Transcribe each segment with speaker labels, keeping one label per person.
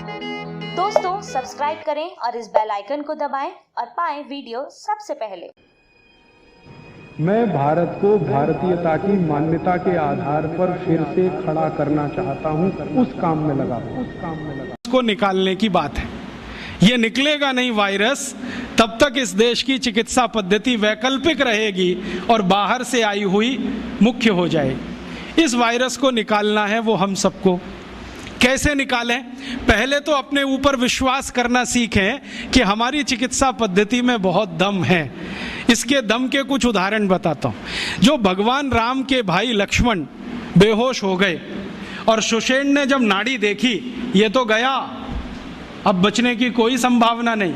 Speaker 1: दोस्तों सब्सक्राइब करें और इस बेल आइकन को दबाएं और पाएं वीडियो सबसे पहले।
Speaker 2: मैं भारत को भारतीयता की मान्यता के आधार पर फिर से खड़ा करना चाहता हूं, उस काम में लगा
Speaker 3: उसको निकालने की बात है। ये निकलेगा नहीं वायरस तब तक इस देश की चिकित्सा पद्धति वैकल्पिक रहेगी और बाहर से आई हुई मुख्य हो जाएगी। इस वायरस को निकालना है, वो हम सबको। कैसे निकालें? पहले तो अपने ऊपर विश्वास करना सीखें कि हमारी चिकित्सा पद्धति में बहुत दम है। इसके दम के कुछ उदाहरण बताता हूं। जो भगवान राम के भाई लक्ष्मण बेहोश हो गए और सुषेण ने जब नाड़ी देखी, ये तो गया, अब बचने की कोई संभावना नहीं,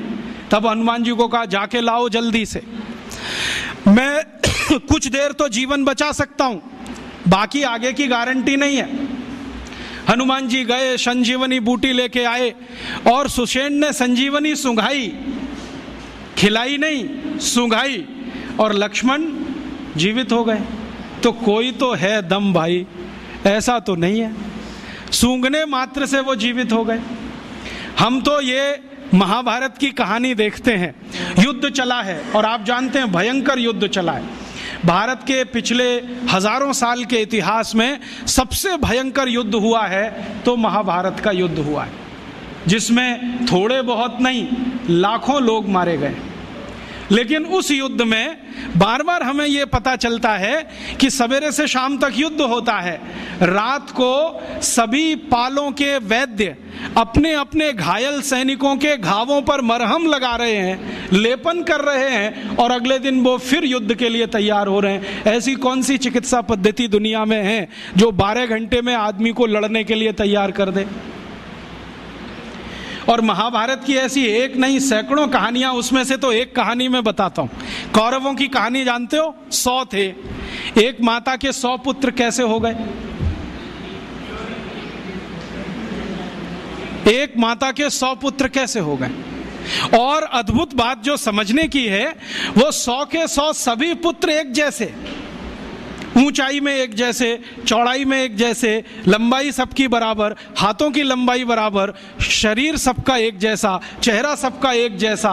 Speaker 3: तब हनुमान जी को कहा जाके लाओ जल्दी से, मैं कुछ देर तो जीवन बचा सकता हूं, बाकी आगे की गारंटी नहीं है। हनुमान जी गए, संजीवनी बूटी लेके आए और सुषेण ने संजीवनी सूंघाई, खिलाई नहीं, सूंघाई, और लक्ष्मण जीवित हो गए। तो कोई तो है दम भाई, ऐसा तो नहीं है सूंघने मात्र से वो जीवित हो गए। हम तो ये महाभारत की कहानी देखते हैं, युद्ध चला है और आप जानते हैं भयंकर युद्ध चला है। भारत के पिछले हजारों साल के इतिहास में सबसे भयंकर युद्ध हुआ है तो महाभारत का युद्ध हुआ है, जिसमें थोड़े बहुत नहीं लाखों लोग मारे गए। लेकिन उस युद्ध में बार बार हमें यह पता चलता है कि सवेरे से शाम तक युद्ध होता है, रात को सभी पालों के वैद्य अपने अपने घायल सैनिकों के घावों पर मरहम लगा रहे हैं, लेपन कर रहे हैं, और अगले दिन वो फिर युद्ध के लिए तैयार हो रहे हैं। ऐसी कौन सी चिकित्सा पद्धति दुनिया में है जो 12 घंटे में आदमी को लड़ने के लिए तैयार कर दे? और महाभारत की ऐसी एक नहीं सैकड़ों कहानियां, उसमें से तो एक कहानी मैं बताता हूं। कौरवों की कहानी जानते हो? 100 थे, एक माता के 100 पुत्र कैसे हो गए? एक माता के 100 पुत्र कैसे हो गए? और अद्भुत बात जो समझने की है, वो 100 के 100 सभी पुत्र एक जैसे, ऊंचाई में एक जैसे, चौड़ाई में एक जैसे, लंबाई सबकी बराबर, हाथों की लंबाई बराबर, शरीर सबका एक जैसा, चेहरा सबका एक जैसा।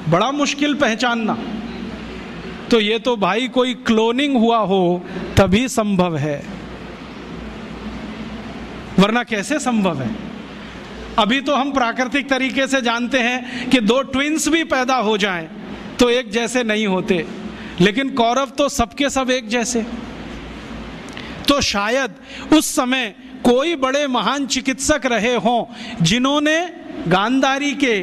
Speaker 3: बड़ा मुश्किल पहचानना। तो ये तो भाई कोई क्लोनिंग हुआ हो तभी संभव है, वरना कैसे संभव है? अभी तो हम प्राकृतिक तरीके से जानते हैं कि 2 ट्विंस भी पैदा हो जाएं तो एक जैसे नहीं होते, लेकिन कौरव तो सबके सब एक जैसे। तो शायद उस समय कोई बड़े महान चिकित्सक रहे हों जिन्होंने गांधारी के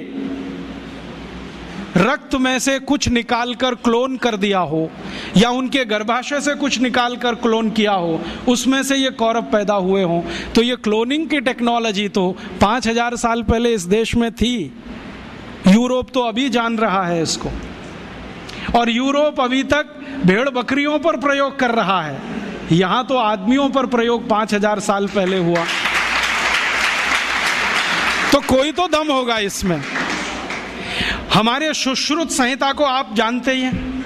Speaker 3: रक्त में से कुछ निकालकर क्लोन कर दिया हो, या उनके गर्भाशय से कुछ निकालकर क्लोन किया हो, उसमें से ये कौरव पैदा हुए हों। तो ये क्लोनिंग की टेक्नोलॉजी तो 5000 साल पहले इस देश में थी। यूरोप तो अभी जान रहा है इसको, और यूरोप अभी तक भेड़ बकरियों पर प्रयोग कर रहा है। यहां तो आदमियों पर प्रयोग 5000 साल पहले हुआ। तो कोई तो दम होगा इसमें। हमारे सुश्रुत संहिता को आप जानते ही हैं,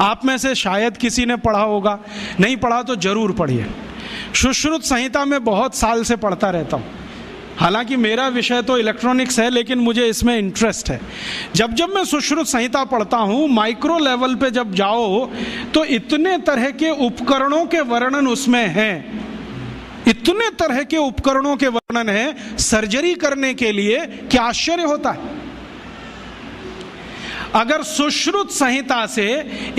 Speaker 3: आप में से शायद किसी ने पढ़ा होगा, नहीं पढ़ा तो जरूर पढ़िए। सुश्रुत संहिता में बहुत साल से पढ़ता रहता हूं। हालांकि मेरा विषय तो इलेक्ट्रॉनिक्स है, लेकिन मुझे इसमें इंटरेस्ट है। जब जब मैं सुश्रुत संहिता पढ़ता हूँ, माइक्रो लेवल पे जब जाओ तो इतने तरह के उपकरणों के वर्णन उसमें हैं, इतने तरह के उपकरणों के वर्णन है सर्जरी करने के लिए, क्या आश्चर्य होता है। अगर सुश्रुत संहिता से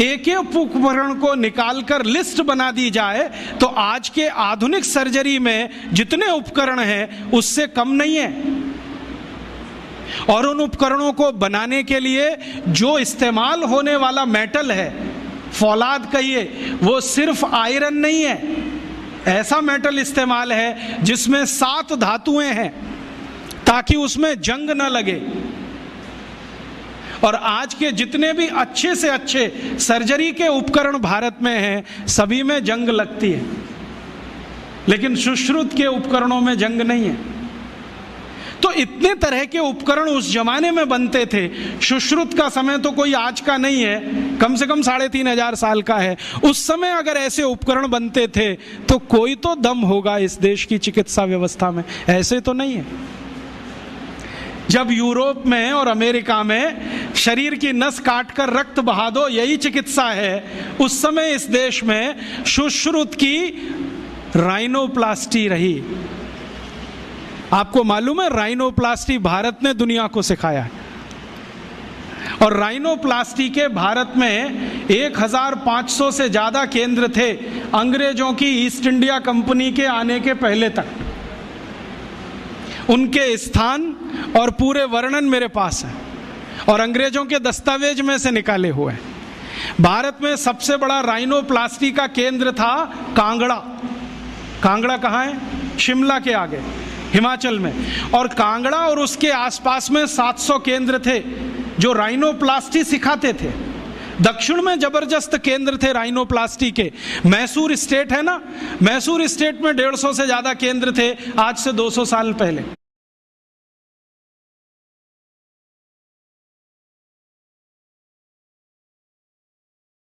Speaker 3: एक एक उपकरण को निकालकर लिस्ट बना दी जाए तो आज के आधुनिक सर्जरी में जितने उपकरण हैं उससे कम नहीं है। और उन उपकरणों को बनाने के लिए जो इस्तेमाल होने वाला मेटल है, फौलाद कहिए, वो सिर्फ आयरन नहीं है, ऐसा मेटल इस्तेमाल है जिसमें 7 धातुएं हैं ताकि उसमें जंग न लगे। और आज के जितने भी अच्छे से अच्छे सर्जरी के उपकरण भारत में हैं, सभी में जंग लगती है, लेकिन सुश्रुत के उपकरणों में जंग नहीं है। तो इतने तरह के उपकरण उस जमाने में बनते थे। सुश्रुत का समय तो कोई आज का नहीं है, कम से कम 3500 साल का है। उस समय अगर ऐसे उपकरण बनते थे तो कोई तो दम होगा इस देश की चिकित्सा व्यवस्था में, ऐसे तो नहीं है। जब यूरोप में और अमेरिका में शरीर की नस काटकर रक्त बहा दो यही चिकित्सा है, उस समय इस देश में सुश्रुत की राइनोप्लास्टी रही। आपको मालूम है राइनोप्लास्टी भारत ने दुनिया को सिखाया है। और राइनोप्लास्टी के भारत में 1500 से ज्यादा केंद्र थे अंग्रेजों की ईस्ट इंडिया कंपनी के आने के पहले तक। उनके स्थान और पूरे वर्णन मेरे पास है और अंग्रेजों के दस्तावेज में से निकाले हुए हैं। भारत में सबसे बड़ा राइनोप्लास्टी का केंद्र था कांगड़ा। कांगड़ा कहाँ है? शिमला के आगे, हिमाचल में। और कांगड़ा और उसके आसपास में 700 केंद्र थे जो राइनोप्लास्टी सिखाते थे। दक्षिण में जबरदस्त केंद्र थे राइनोप्लास्टी के। मैसूर स्टेट है ना, मैसूर स्टेट में 150 से ज्यादा केंद्र थे आज से 200 साल पहले।